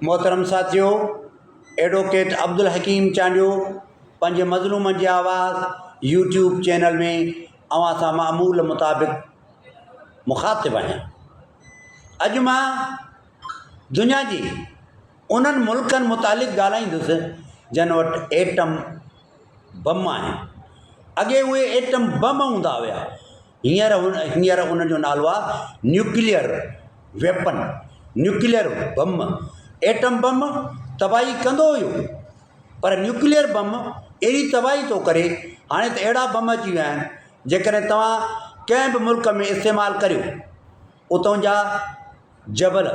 मोहतरम साथियों, एडवोकेट अब्दुल हकीम चांडियो पंहिंजे मज़लूम जी आवाज़ यूट्यूब चैनल में अवां सां मामूल मुताबिक़ मुखातिब आहियां। अॼु मां दुनिया जी उन्हनि मुल्कनि मुतालिक़ ॻाल्हाईंदुसि जन वटि एटम बम आहिनि। अॻे उहे एटम बम हूंदा हुया, हींअर उन्हनि जो नालो आहे nuclear weapon, nuclear bomb. Atom bomb तबाही कंदो हुयो, पर न्यूक्लियर बम अहिड़ी तबाही थो करे हाणे त अहिड़ा बम अची विया आहिनि, जेकॾहिं तव्हां कंहिं बि मुल्क में इस्तेमालु करियो, उतां जा जबल,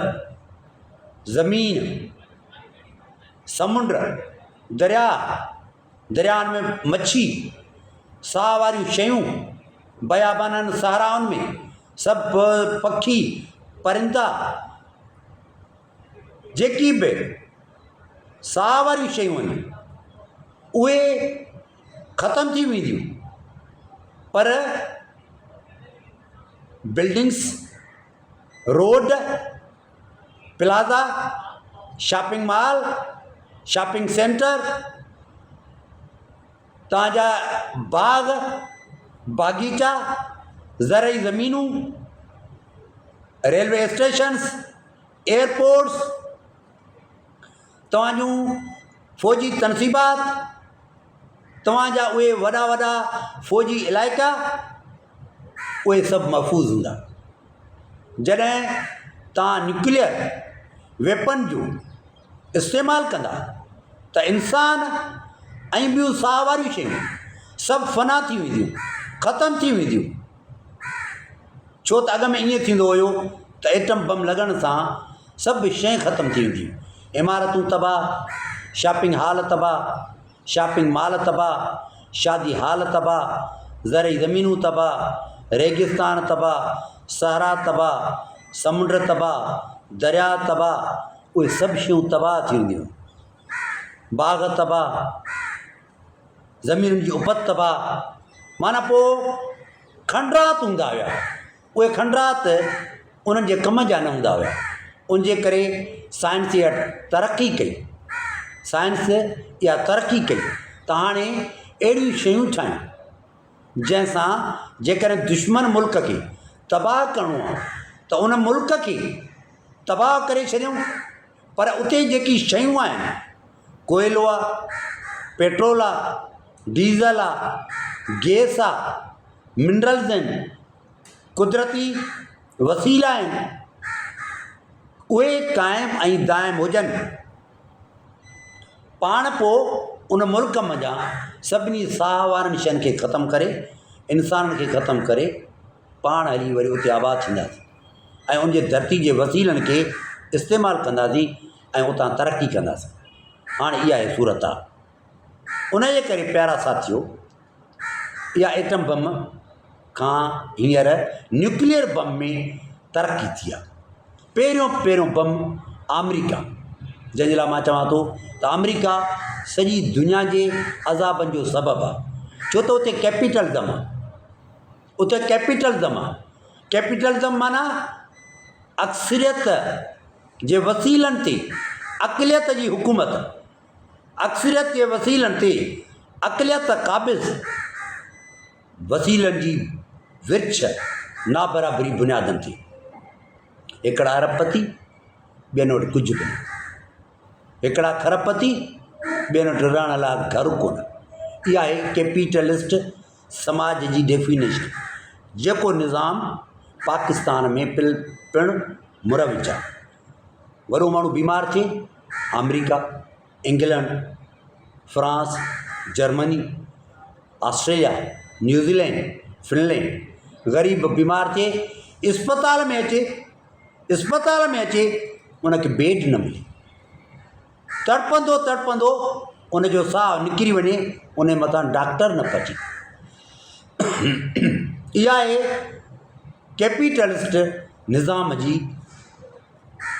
ज़मीन, समुंड, दरिया, दरियानि में मच्छी, साह वारियूं शयूं, बयाबाननि सहाराउनि में सभु पखी परिंदा, जेकी बि साह वारियूं शयूं आहिनि उहे ख़तमु थी वेंदियूं, पर buildings, road, plaza, shopping mall, shopping centre, तव्हांजा बाग, बागीचा, ज़रई ज़मीनूं, रेलवे स्टेशन्स, एयरपोर्ट्स, तव्हांजूं फ़ौजी तनसीबात, तव्हांजा उहे वॾा वॾा फ़ौजी इलाइक़ा, उहे सभु महफ़ूज़ हूंदा। जॾहिं तव्हां न्यूक्लियर वेपन जो इस्तेमालु कंदा त इंसान ऐं ॿियूं साह वारियूं शयूं सभु फ़ना थी वेंदियूं, ख़तमु थी वेंदियूं। छो त अॻ में ईअं थींदो हुयो त एटम बम लॻण सां सभु शइ ख़तमु थी वेंदियूं, इमारतूं तबाह, शॉपिंग हॉल तबाह, शॉपिंग मॉल तबाह, शादी हॉल तबाह, ज़रई ज़मीनूं तबाह, रेगिस्तान तबाह, सहरा तबाह, समुंड तबाह, दरिया तबाह, उहे सभु शयूं तबाह थी वेंदियूं। बाग़ तबाह, ज़मीन जी उपत तबाह, माना पोइ खंडरात हूंदा हुया, उहे खंडरात उन्हनि जे कम जा न हूंदा हुया। उनजे करे साइंस इहा तरक़ी कई, साइंस इहा तरक़ी कई त हाणे अहिड़ियूं शयूं ठाहियूं जंहिंसां जेकॾहिं दुश्मन मुल्क खे तबाह करिणो आहे त उन मुल्क खे तबाह करे छॾियूं, पर उते जेकी शयूं आहिनि, कोयलो आहे, पेट्रोल आहे, डीज़ल आहे, गैस आहे, मिनरल्स आहिनि, कुदरती वसीला आहिनि, उहे क़ाइमु ऐं दाइमु हुजनि, पाण पोइ उन मुल्क मञा सभिनी साह वारनि शयुनि खे ख़तमु करे, इंसाननि खे ख़तमु करे, पाण हली वरी उते आबाद थींदासीं ऐं उनजे धरती जे वसीलनि खे इस्तेमालु कंदासीं ऐं उतां तरक़ी कंदासीं। हाणे इहा आहे सूरत आहे। उन जे करे प्यारा साथियो, इहा एटम बम खां हींअर न्यूक्लियर बम में तरक़ी थी आहे। पहिरियों बम अमेरिका, जंहिंजे लाइ मां चवां थो त अमेरिका सॼी दुनिया जे अज़ाबनि जो सबबु आहे, छो त उते कैपिटलिज़म आहे, उते कैपिटलिज़म आहे। कैपिटलिज़म माना अक्सरियत जे वसीलनि ते अक़लियत जी हुकूमत, अक्सरियत जे वसीलनि ते अक़लियत क़ाबिज़ वसीलनि जी विर्छ नाबराबरी बुनियादनि ते। हिकिड़ा अरबपति, ॿियनि वटि कुझु बि न, हिकिड़ा खरबपति, ॿियनि वटि रहण लाइ घर कोन। इहा आहे कैपिटलिस्ट समाज जी डेफिनेशन, जेको निज़ाम पाकिस्तान में पिणु मुरविज आहे। वॾो माण्हू बीमार थिए, America, England, France, Germany, Australia, New Zealand, Finland, ग़रीब बीमार थिए, इस्पताल में अचे, उनखे बेड न मिले, तड़पंदो तड़पंदो उनजो साह निकिरी वञे, उन मथां डॉक्टर न पहुचे। इहा आहे कैपिटलिस्ट निज़ाम जी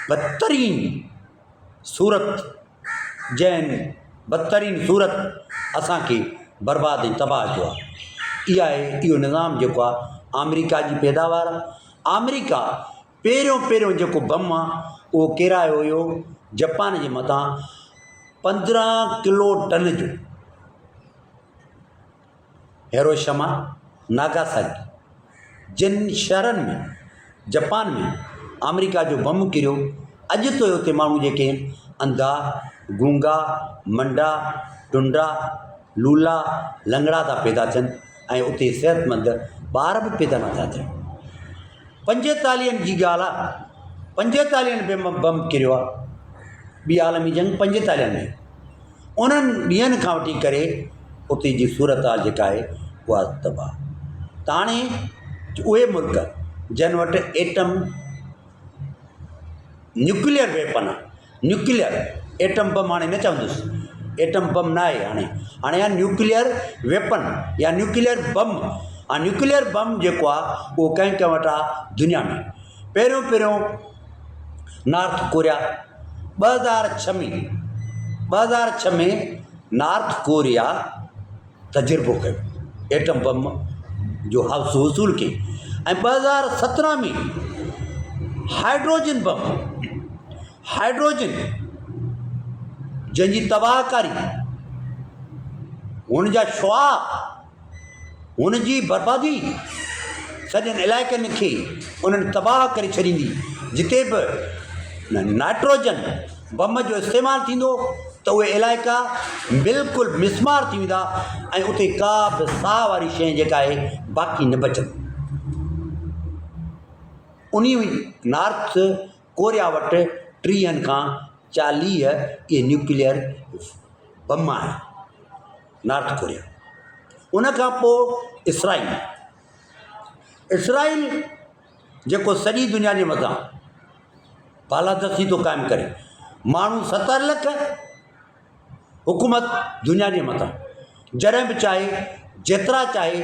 बदतरीन सूरत, जंहिं बदतरीन सूरत असांखे बर्बाद ऐं तबाह कयो आहे। इहा आहे, इहो निज़ाम जेको आहे अमेरिका जी पैदावार आहे। अमेरिका पहिरियों जेको बम आहे उहो किरायो हुयो जापान जे मथां 15 किलो टन जो हिरोशिमा नागासाकी जिन शहरनि में जापान में अमेरिका जो बम किरियो, अॼु तो उते माण्हू जेके आहिनि अंधा, गूंगा, मंडा, टुंडा, लूला, लंगड़ा था पैदा थियनि ऐं उते सेहतमंद ॿार बि पैदा नथा थियनि। 45 जी ॻाल्हि आहे, 45 में बम किरियो आहे, ॿी आलमी जंग 45 में। उन्हनि ॾींहंनि खां वठी करे उते जी सूरत हाल जेका आहे उहा तबाह। त हाणे उहे मुल्क जन वटि एटम न्यूक्लियर वेपन आहे, न्यूक्लियर एटम बम हाणे न चवंदुसि, एटम बम न आहे हाणे, हाणे आहे न्यूक्लियर वेपन या न्यूक्लियर बम। न्यूक्लियर बम जेको आहे उहो कंहिं कंहिं वटि आहे दुनिया में। पहिरियों नॉर्थ कोरिया 2006 में नॉर्थ कोरिया तजुर्बो कयो एटम बम जो वसूल के, ऐं 2017 में हाइड्रोजन बम, हाइड्रोजन जंहिंजी तबाहकारी, हुनजा शुआ, हुनजी बर्बादी सॼनि इलाइक़नि खे उन्हनि तबाह करे छॾींदी। जिते बि नाइट्रोजन बम जो इस्तेमालु थींदो त उहे इलाइक़ा बिल्कुलु मिसमार थी वेंदा ऐं उते का बि साह वारी शइ जेका आहे बाक़ी न बचंदी। उन नॉर्थ कोरिया वटि 30 खां 40 इहे न्यूक्लियर बम आहे नॉर्थ कोरिया। उन खां पोइ इसराइल जेको सॼी दुनिया जे मथां बालादस्ती थो क़ाइमु करे, माण्हू 70 लख हुकूमत दुनिया जे मथां, जॾहिं बि चाहे, जेतिरा चाहे,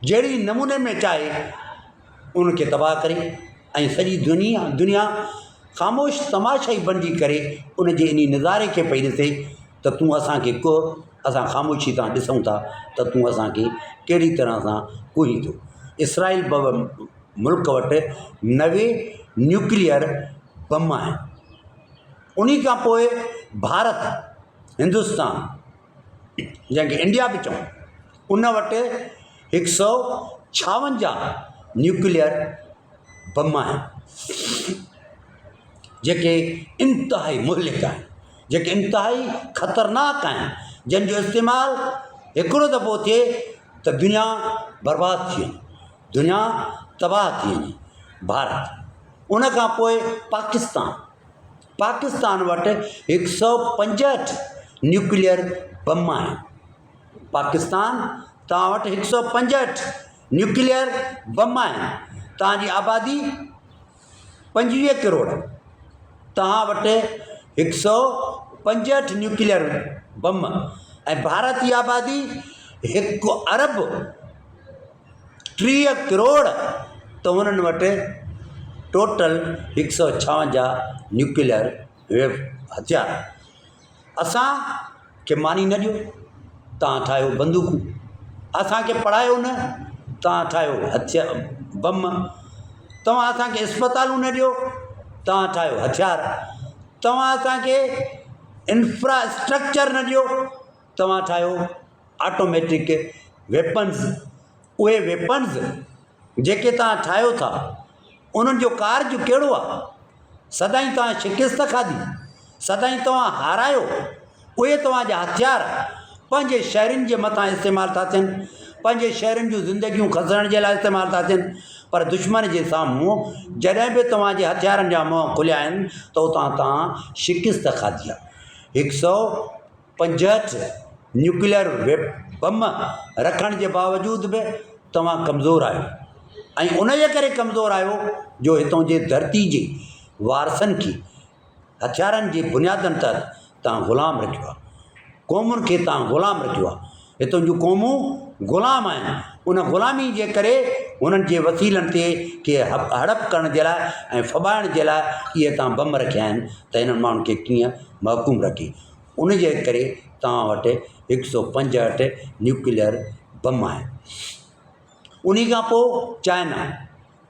जहिड़ी नमूने में चाहे उनखे तबाह करे ऐं सॼी दुनिया ख़ामोश तमाशाई बणिजी करे उन जे इन नज़ारे खे पई ॾिसे त तूं असांखे को, असां ख़ामोशी सां ॾिसूं था त तूं असांखे कहिड़ी तरह सां कुही थो। इसराइल मुल्क वटि 90 न्यूक्लियर बम आहिनि। उन खां पोइ भारत, हिंदुस्तान जंहिंखे इंडिया बि चऊं, उन वटि 156 न्यूक्लियर बम आहिनि जेके इंतिहाई मुहलिक आहिनि, जेके इंतिहाई ख़तरनाक आहिनि, जंहिंजो इस्तेमालु हिकिड़ो दफ़ो थिए त दुनिया बर्बाद थी वञे, दुनिया तबाह थी वञे। भारत। उन खां पोइ पाकिस्तान वटि 165 न्यूक्लियर बम आहिनि। पाकिस्तान तव्हां वटि 165 न्यूक्लियर बम आहिनि। तव्हांजी आबादी 25 करोड़, तव्हां वटि 165 न्यूक्लियर बम, ऐं भारत जी आबादी 1 अरब 30 करोड़, त उन्हनि वटि टोटल 156 न्यूक्लियर हथियार। असांखे मानी न ॾियो, तव्हां ठाहियो बंदूकूं, असांखे पढ़ायो न, तव्हां ठाहियो बम, तव्हां असांखे अस्पतालूं न ॾियो, तव्हां ठाहियो हथियार, तव्हां असांखे इंफ्रास्ट्रक्चर न ॾियो, तव्हां ठाहियो ऑटोमेटिक वेपन्स। उहे वेपन्स जेके तव्हां ठाहियो था उन्हनि जो कार्य कहिड़ो आहे? सदाईं तव्हां शिकिस्त खाधी, सदाईं तव्हां हारायो। उहे तव्हांजा हथियार पंहिंजे शहरनि जे मथां इस्तेमालु था थियनि, पंहिंजे शहरनि जूं ज़िंदगियूं खसण जे लाइ इस्तेमालु था थियनि, पर दुश्मन जे साम्हूं जॾहिं बि तव्हांजे हथियारनि जा मुंहं खुलिया आहिनि त उतां तव्हां शिकिस्त खाधी आहे। 165 न्यूक्लियर बम रखण जे बावजूदि बि तव्हां कमज़ोर आहियो, ऐं उन जे करे कमज़ोर आहियो जो हितां जे धरती जे वारसनि खे हथियारनि जी बुनियादनि तहत तव्हां ग़ुलाम रखियो आहे, क़ौमुनि खे तव्हां ग़ुलाम रखियो आहे। हितां जूं क़ौमूं ग़ुलाम आहिनि, उन ग़ुलामी जे करे उन्हनि जे वसीलनि ते के हड़प करण जे लाइ ऐं फॿाइण जे लाइ इहे तव्हां बम रखिया आहिनि त हिननि माण्हुनि खे कीअं महकूम रखे। उन जे करे तव्हां वटि 165 न्यूक्लियर बम आहिनि। उन खां पोइ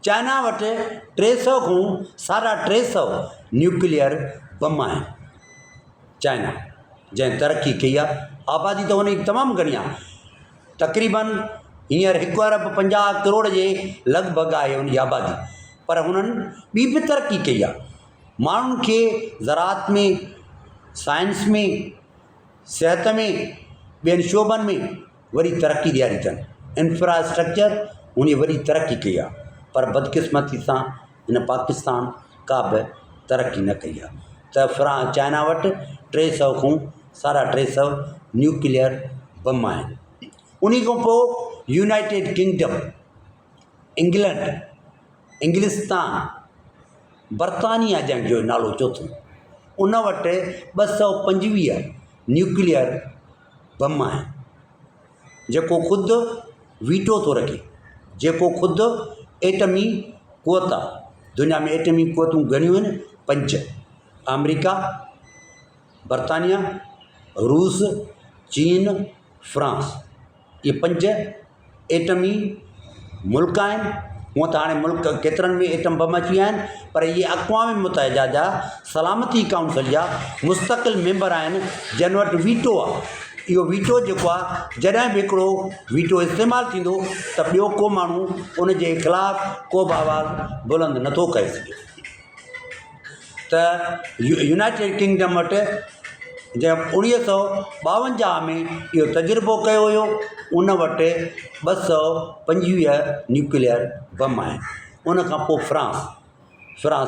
चाइना वटि 300 खां 350 न्यूक्लियर बम आहिनि। चाइना जंहिं तरक़ी कई आहे, आबादी त हुनजी तमामु घणी आहे, तक़रीबन हींअर 1,50 करोड़ जे लॻभॻि आहे हुनजी आबादी, पर हुननि ॿी बि तरक़ी कई आहे। माण्हुनि खे ज़राअत में, साइंस में, सिहत में, ॿियनि शोबनि में वरी तरक़ी ॾियारी अथनि। इंफ्रास्ट्रक्चर उन वरी तरक़ी कई आहे, पर बदकिस्मती सां हिन पाकिस्तान का बि तरक़ी न कई आहे। त चाइना वटि 300 खां 350 न्यूक्लियर बम आहिनि। उन खां पोइ यूनाइटेड किंगडम, इंग्लैंड, इंग्लिस्तान, बर्तानिया जंहिंजो नालो चोथों, उन वटि 225 न्यूक्लियर बम आहिनि, जेको ख़ुदि वीटो थो रखे, जेको ख़ुदि एटमी क़ुवत आहे। दुनिया में एटमी क़ुवतूं घणियूं आहिनि? 5, अमेरिका, बर्तानिया, रूस, चीन, फ्रांस। ये 5 एटमी मुल्क आहिनि। हूअं त हाणे मुल्क केतिरनि में एटम बम अची विया आहिनि, पर इहे अक़वाम मुतहिदा जा सलामती काउंसिल जा मुस्तक़िल मेंबर आहिनि, जंहिं वटि वीटो आहे। इहो वीटो जेको आहे, जॾहिं बि हिकिड़ो वीटो इस्तेमालु थींदो त ॿियो को माण्हू उन जे ख़िलाफ़ु को बि आवाज़ु बुलंद नथो करे सघे। त यूनाइटेड किंगडम वटि जंहिं 1952 में इहो तजुर्बो कयो हुयो, उन वटि 225 न्यूक्लियर बम आहिनि। उन खां पोइ फ्रांस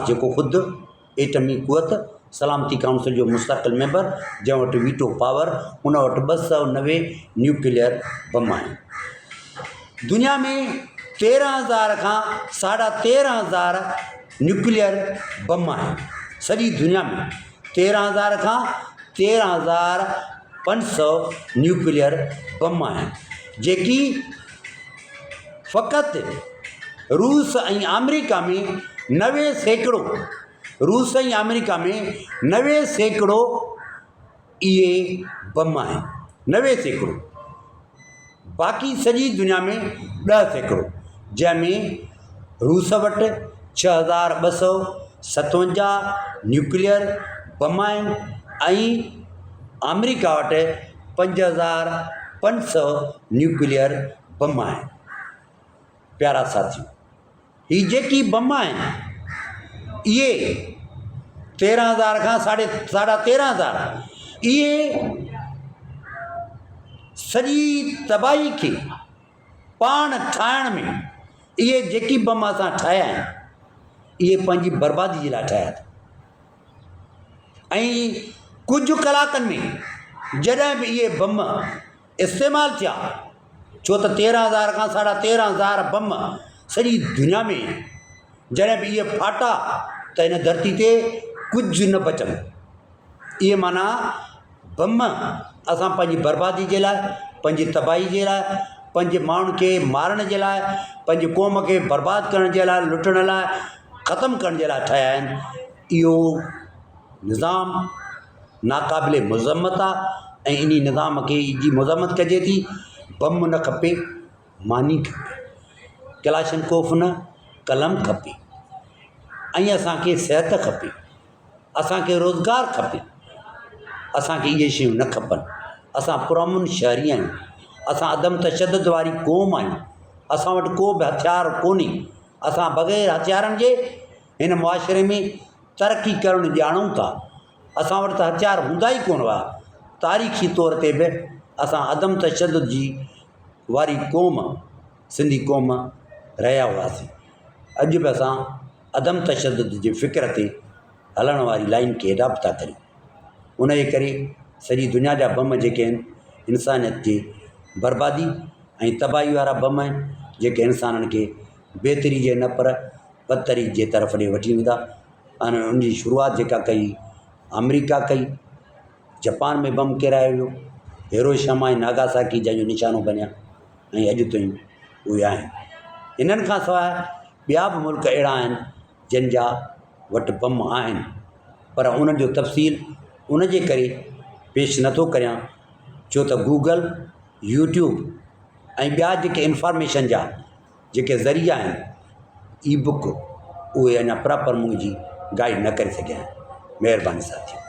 जेको ख़ुदि एटमी क़ुवत सलामती काउंसिल जो मुस्तक़िल मेंबर, जंहिं वटि वीटो पावर, उन वटि 290 न्यूक्लियर बम आहिनि। दुनिया में 13,000 खां 13,500 न्यूक्लियर बम आहिनि। सॼी दुनिया में 13,000 खां 13,500 न्यूक्लियर बम आहिनि, जेकी फ़क़ति रूस ऐं अमेरिका में 90% रूस ऐं अमेरिका में 90% इहे बम आहिनि। 90%। बाक़ी सॼी दुनिया में 10%, जंहिंमें रूस वटि 6,257 न्यूक्लियर बम आहिनि ऐं अमेरिका वटि 5,500 न्यूक्लियर बम आहिनि। प्यारा साथियो, हीअ जेकी बम आहिनि, इहे 13,000 खां 13,500, इहे सॼी तबाही खे पाण ठाहिण में, इहे जेकी बम असां ठाहिया आहिनि, इहे पंहिंजी बर्बादी जे लाइ ठाहिया अथऊं। ऐं कुझु कलाकनि में जॾहिं बि इहे बम इस्तेमालु थिया, छो त 13,000 खां 13,500 बम सॼी दुनिया में जॾहिं बि इहे फाटा, त हिन धरती ते कुझु न बचंदो। इहे माना बम असां पंहिंजी बर्बादी जे लाइ, पंहिंजी तबाही जे लाइ, पंहिंजे माण्हुनि खे मारण जे लाइ, पंहिंजी क़ौम खे बर्बादु करण जे लाइ, लुटण लाइ, ख़तमु करण जे लाइ ठाहिया आहिनि। इहो निज़ाम नाक़ाबिले मज़म्मत आहे, ऐं इन निज़ाम खे जी मज़म्मत कजे थी। बम न खपे, मानी खपे, कलाशनकोफ न, कलम खपे, ऐं असांखे सिहत खपे, असांखे रोज़गार खपे। असांखे इहे शयूं न खपनि। असां पुरअमन शहरी आहियूं, असां अदम तशदद वारी क़ौम आहियूं, असां वटि को बि हथियार कोन्हे। असां बग़ैर हथियारनि जे हिन मुआशिरे में तरक़ी करणु ॼाणूं था। असां वटि त हथियार हूंदा ई कोन हुआ। तारीख़ी तौर ते बि असां अदम तशदद जी वारी क़ौम, सिंधी क़ौम रहिया हुआसीं। अॼु बि असां अदम तशदद जे फ़िक्र ते हलण वारी लाइन खे अडॉप्ट था करियूं। उन जे करे सॼी दुनिया जा बम जेके आहिनि, इंसानियत जे बर्बादी ऐं तबाही वारा बम आहिनि, जेके इंसाननि खे बहितरी जे न पर बदतरी जे तरफ़ ॾे वठी वेंदा। ऐं उनजी शुरूआति जेका कई अमेरिका कई, जापान में बम किरायो वियो, हिरोशिमा ऐं नागासाकी जंहिंजो निशानो बनिया, ऐं अॼु ताईं उहे आहिनि। इन्हनि खां सवाइ ॿिया बि मुल्क अहिड़ा आहिनि जिन जा वटि बम आहिनि, पर उन्हनि जो तफ़सील उन जे करे पेश नथो करियां, छो त गूगल, यूट्यूब ऐं ॿिया जेके इंफॉर्मेशन जा जेके ज़रिया आहिनि, ई बुक, उहे अञा प्रॉपर मुंहिंजी गाइड न करे सघिया आहिनि। महिरबानी साथियों।